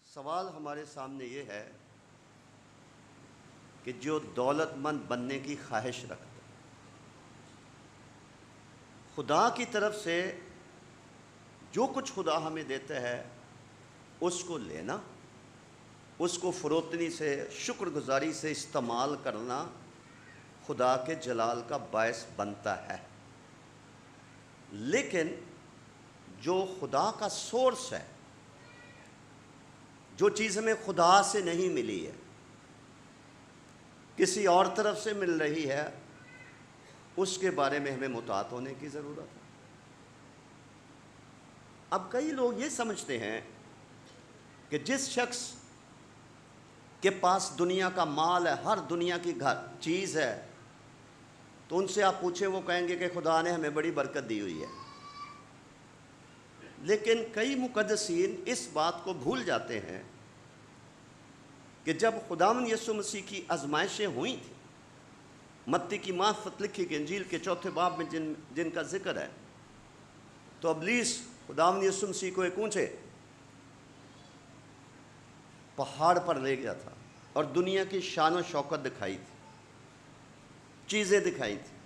سوال ہمارے سامنے یہ ہے کہ جو دولت مند بننے کی خواہش رکھتا ہے، خدا کی طرف سے جو کچھ خدا ہمیں دیتا ہے اس کو لینا، اس کو فروتنی سے، شکر گزاری سے استعمال کرنا خدا کے جلال کا باعث بنتا ہے۔ لیکن جو خدا کا سورس ہے، جو چیز ہمیں خدا سے نہیں ملی ہے، کسی اور طرف سے مل رہی ہے، اس کے بارے میں ہمیں محتاط ہونے کی ضرورت ہے۔ اب کئی لوگ یہ سمجھتے ہیں کہ جس شخص کے پاس دنیا کا مال ہے، ہر دنیا کی چیز ہے، تو ان سے آپ پوچھیں وہ کہیں گے کہ خدا نے ہمیں بڑی برکت دی ہوئی ہے۔ لیکن کئی مقدسین اس بات کو بھول جاتے ہیں کہ جب خداوند یسوع مسیح کی آزمائشیں ہوئی تھیں، متی کی معرفت لکھی گئی انجیل کے 4 باب میں جن کا ذکر ہے، تو ابلیس خداوند یسوع مسیح کو ایک اونچے پہاڑ پر لے گیا تھا اور دنیا کی شان و شوکت دکھائی تھی، چیزیں دکھائی تھی،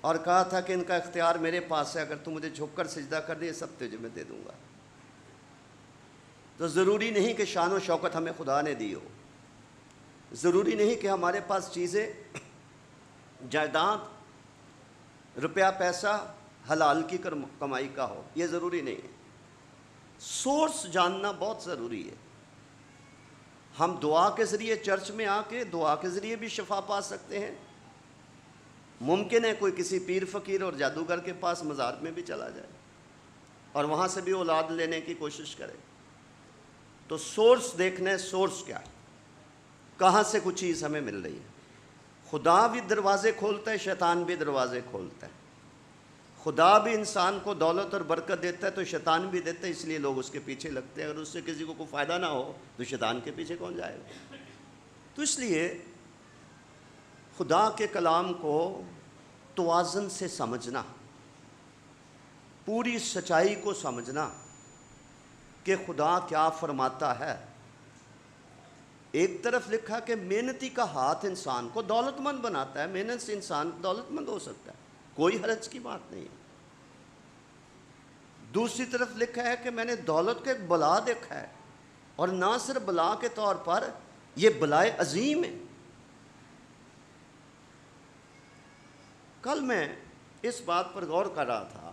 اور کہا تھا کہ ان کا اختیار میرے پاس ہے، اگر تم مجھے جھک کر سجدہ کر دے، یہ سب تجھے میں دے دوں گا۔ تو ضروری نہیں کہ شان و شوکت ہمیں خدا نے دی ہو، ضروری نہیں کہ ہمارے پاس چیزیں، جائیداد، روپیہ پیسہ حلال کی کمائی کا ہو، یہ ضروری نہیں ہے۔ سورس جاننا بہت ضروری ہے۔ ہم دعا کے ذریعے چرچ میں آ کے دعا کے ذریعے بھی شفا پا سکتے ہیں۔ ممکن ہے کوئی کسی پیر فقیر اور جادوگر کے پاس مزار میں بھی چلا جائے اور وہاں سے بھی اولاد لینے کی کوشش کرے۔ تو سورس دیکھنا ہے، سورس کیا ہے، کہاں سے کچھ چیز ہمیں مل رہی ہے۔ خدا بھی دروازے کھولتا ہے، شیطان بھی دروازے کھولتا ہے۔ خدا بھی انسان کو دولت اور برکت دیتا ہے تو شیطان بھی دیتا ہے، اس لیے لوگ اس کے پیچھے لگتے ہیں۔ اگر اس سے کسی کو کوئی فائدہ نہ ہو تو شیطان کے پیچھے کون جائے گا؟ تو اس لیے خدا کے کلام کو توازن سے سمجھنا، پوری سچائی کو سمجھنا کہ خدا کیا فرماتا ہے۔ ایک طرف لکھا کہ محنتی کا ہاتھ انسان کو دولت مند بناتا ہے، محنت سے انسان دولت مند ہو سکتا ہے، کوئی حرج کی بات نہیں ہے۔ دوسری طرف لکھا ہے کہ میں نے دولت کا ایک بلا دیکھا ہے، اور نہ صرف بلا کے طور پر، یہ بلائے عظیم ہے۔ کل میں اس بات پر غور کر رہا تھا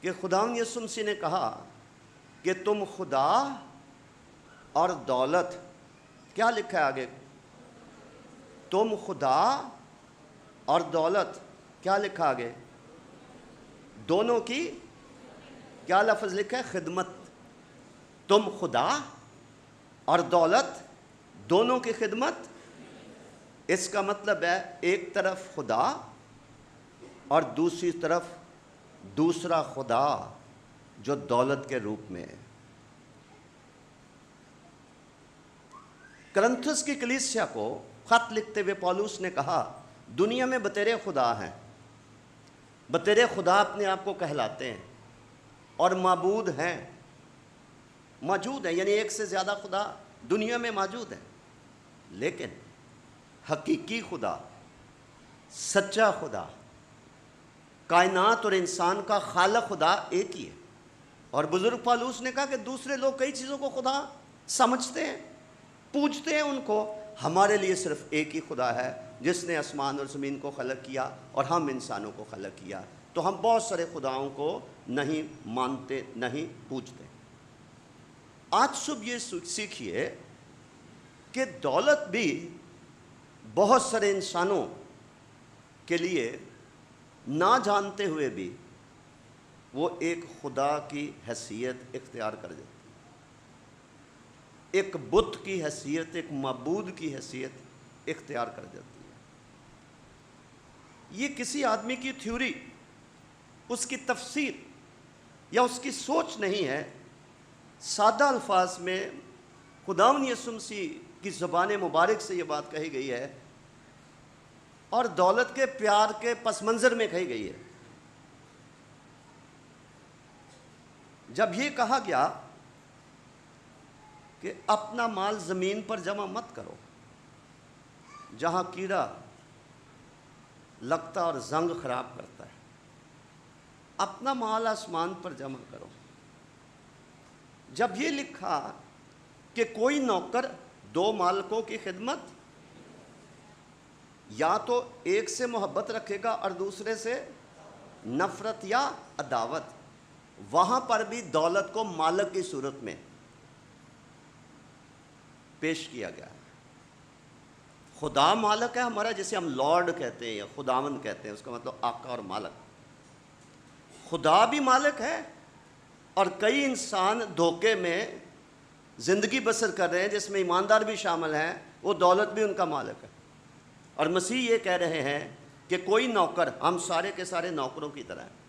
کہ خداوند یسوع مسیح نے کہا کہ تم خدا اور دولت، کیا لکھا ہے آگے؟ تم خدا اور دولت، کیا لکھا آگے؟ دونوں کی کیا لفظ لکھا ہے؟ خدمت۔ تم خدا اور دولت دونوں کی خدمت۔ اس کا مطلب ہے ایک طرف خدا اور دوسری طرف دوسرا خدا جو دولت کے روپ میں ہے۔ کرنتھس کی کلیسیا کو خط لکھتے ہوئے پولس نے کہا، دنیا میں بتیرے خدا ہیں، بتیرے خدا اپنے آپ کو کہلاتے ہیں، اور معبود ہیں، موجود ہیں، یعنی ایک سے زیادہ خدا دنیا میں موجود ہے، لیکن حقیقی خدا، سچا خدا، کائنات اور انسان کا خالق خدا ایک ہی ہے۔ اور بزرگ پولس نے کہا کہ دوسرے لوگ کئی چیزوں کو خدا سمجھتے ہیں، پوجتے ہیں ان کو، ہمارے لیے صرف ایک ہی خدا ہے جس نے آسمان اور زمین کو خلق کیا اور ہم انسانوں کو خلق کیا۔ تو ہم بہت سارے خداؤں کو نہیں مانتے، نہیں پوجتے۔ آج صبح یہ سیکھیے کہ دولت بھی بہت سارے انسانوں کے لیے نہ جانتے ہوئے بھی وہ ایک خدا کی حیثیت اختیار کر دیتے، ایک بت کی حیثیت، ایک معبود کی حیثیت اختیار کر جاتی ہے۔ یہ کسی آدمی کی تھیوری، اس کی تفسیر یا اس کی سوچ نہیں ہے، سادہ الفاظ میں خداوند یسوع مسیح کی زبان مبارک سے یہ بات کہی گئی ہے، اور دولت کے پیار کے پس منظر میں کہی گئی ہے۔ جب یہ کہا گیا کہ اپنا مال زمین پر جمع مت کرو جہاں کیڑا لگتا اور زنگ خراب کرتا ہے، اپنا مال آسمان پر جمع کرو۔ جب یہ لکھا کہ کوئی نوکر دو مالکوں کی خدمت یا تو ایک سے محبت رکھے گا اور دوسرے سے نفرت یا عداوت، وہاں پر بھی دولت کو مالک کی صورت میں پیش کیا گیا۔ خدا مالک ہے ہمارا، جسے ہم لارڈ کہتے ہیں یا خداوند کہتے ہیں، اس کا مطلب آقا اور مالک۔ خدا بھی مالک ہے، اور کئی انسان دھوکے میں زندگی بسر کر رہے ہیں جس میں ایماندار بھی شامل ہیں، وہ دولت بھی ان کا مالک ہے۔ اور مسیح یہ کہہ رہے ہیں کہ کوئی نوکر، ہم سارے کے سارے نوکروں کی طرح ہیں،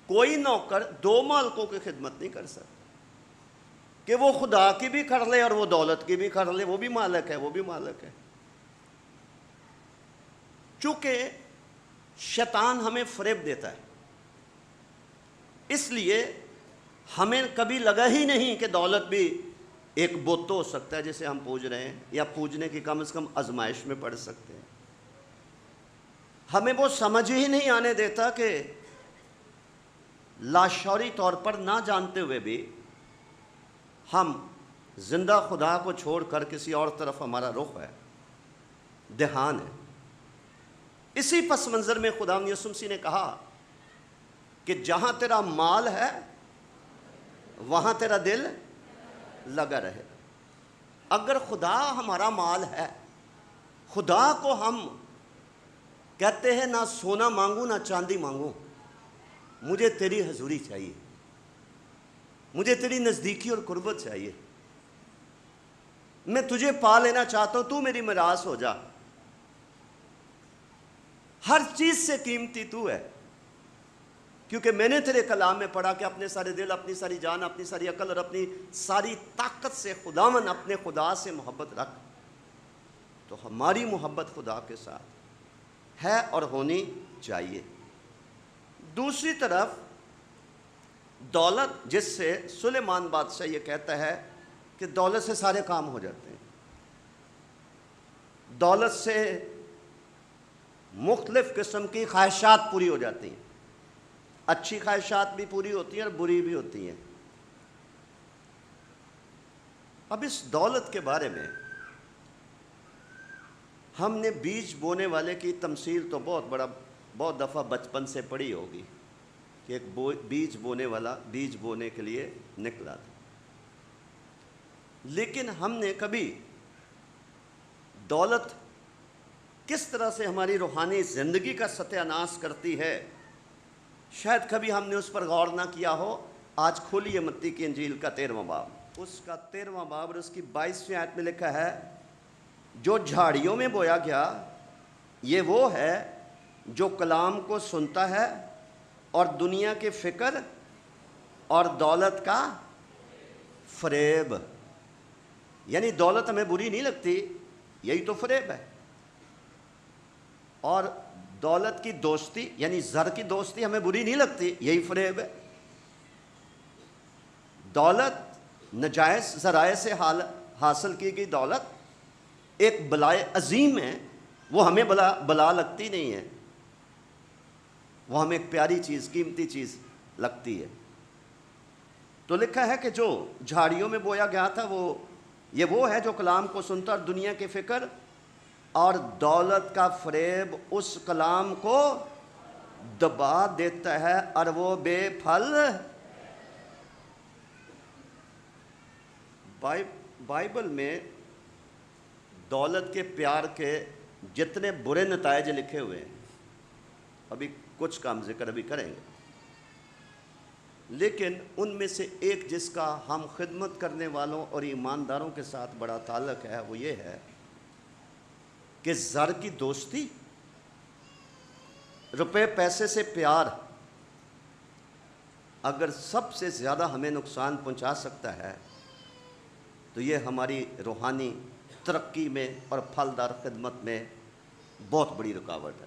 کوئی نوکر دو مالکوں کی خدمت نہیں کر سکتا، کہ وہ خدا کی بھی کر لے اور وہ دولت کی بھی کر لے، وہ بھی مالک ہے، وہ بھی مالک ہے۔ چونکہ شیطان ہمیں فریب دیتا ہے، اس لیے ہمیں کبھی لگا ہی نہیں کہ دولت بھی ایک بت ہو سکتا ہے جسے ہم پوج رہے ہیں، یا پوجنے کی کم از کم آزمائش میں پڑ سکتے ہیں۔ ہمیں وہ سمجھ ہی نہیں آنے دیتا کہ لاشعوری طور پر نہ جانتے ہوئے بھی ہم زندہ خدا کو چھوڑ کر کسی اور طرف ہمارا رخ ہے، دھیان ہے۔ اسی پس منظر میں خدا یسوع مسیح نے کہا کہ جہاں تیرا مال ہے وہاں تیرا دل لگا رہے۔ اگر خدا ہمارا مال ہے، خدا کو ہم کہتے ہیں نہ سونا مانگوں نہ چاندی مانگوں، مجھے تیری حضوری چاہیے، مجھے تیری نزدیکی اور قربت چاہیے، میں تجھے پا لینا چاہتا ہوں، تو میری میراث ہو جا، ہر چیز سے قیمتی تو ہے، کیونکہ میں نے تیرے کلام میں پڑھا کہ اپنے سارے دل، اپنی ساری جان، اپنی ساری عقل اور اپنی ساری طاقت سے خداوند اپنے خدا سے محبت رکھ۔ تو ہماری محبت خدا کے ساتھ ہے اور ہونی چاہیے۔ دوسری طرف دولت، جس سے سلیمان بادشاہ یہ کہتا ہے کہ دولت سے سارے کام ہو جاتے ہیں، دولت سے مختلف قسم کی خواہشات پوری ہو جاتی ہیں، اچھی خواہشات بھی پوری ہوتی ہیں اور بری بھی ہوتی ہیں۔ اب اس دولت کے بارے میں ہم نے بیج بونے والے کی تمثیل تو بہت دفعہ بچپن سے پڑھی ہوگی کہ ایک بیج بونے والا بیج بونے کے لیے نکلا تھا، لیکن ہم نے کبھی دولت کس طرح سے ہماری روحانی زندگی کا ستیہ ناش کرتی ہے، شاید کبھی ہم نے اس پر غور نہ کیا ہو۔ آج کھولیے متی کی انجیل کا 13واں باب، اس کا 13واں باب اور اس کی 22ویں آیت میں لکھا ہے، جو جھاڑیوں میں بویا گیا یہ وہ ہے جو کلام کو سنتا ہے اور دنیا کے فکر اور دولت کا فریب، یعنی دولت ہمیں بری نہیں لگتی، یہی تو فریب ہے، اور دولت کی دوستی یعنی زر کی دوستی ہمیں بری نہیں لگتی، یہی فریب ہے۔ دولت ناجائز ذرائع سے حاصل کی گئی دولت ایک بلائے عظیم ہے، وہ ہمیں بلا لگتی نہیں ہے، وہ ہمیں ایک پیاری چیز، قیمتی چیز لگتی ہے۔ تو لکھا ہے کہ جو جھاڑیوں میں بویا گیا تھا وہ ہے جو کلام کو سنتا اور دنیا کے فکر اور دولت کا فریب اس کلام کو دبا دیتا ہے اور وہ بے پھل۔ بائبل میں دولت کے پیار کے جتنے برے نتائج لکھے ہوئے ہیں، ابھی کچھ کام ذکر ابھی کریں گے، لیکن ان میں سے ایک جس کا ہم خدمت کرنے والوں اور ایمانداروں کے ساتھ بڑا تعلق ہے، وہ یہ ہے کہ زر کی دوستی، روپے پیسے سے پیار اگر سب سے زیادہ ہمیں نقصان پہنچا سکتا ہے تو یہ ہماری روحانی ترقی میں اور پھلدار خدمت میں بہت بڑی رکاوٹ ہے۔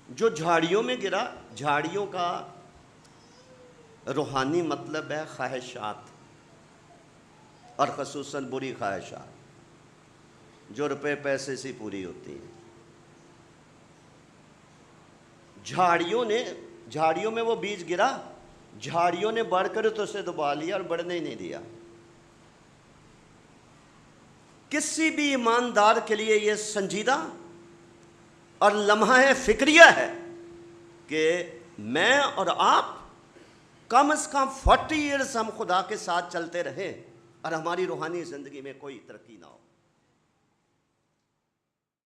جو جھاڑیوں میں گرا، جھاڑیوں کا روحانی مطلب ہے خواہشات، اور خصوصاً بری خواہشات جو روپے پیسے سے پوری ہوتی ہیں۔ جھاڑیوں میں وہ بیج گرا، جھاڑیوں نے بڑھ کر تو اسے دبا لیا اور بڑھنے ہی نہیں دیا۔ کسی بھی ایماندار کے لیے یہ سنجیدہ اور لمحہ فکریہ ہے کہ میں اور آپ کم از کم 40 ایئرز ہم خدا کے ساتھ چلتے رہیں اور ہماری روحانی زندگی میں کوئی ترقی نہ ہو۔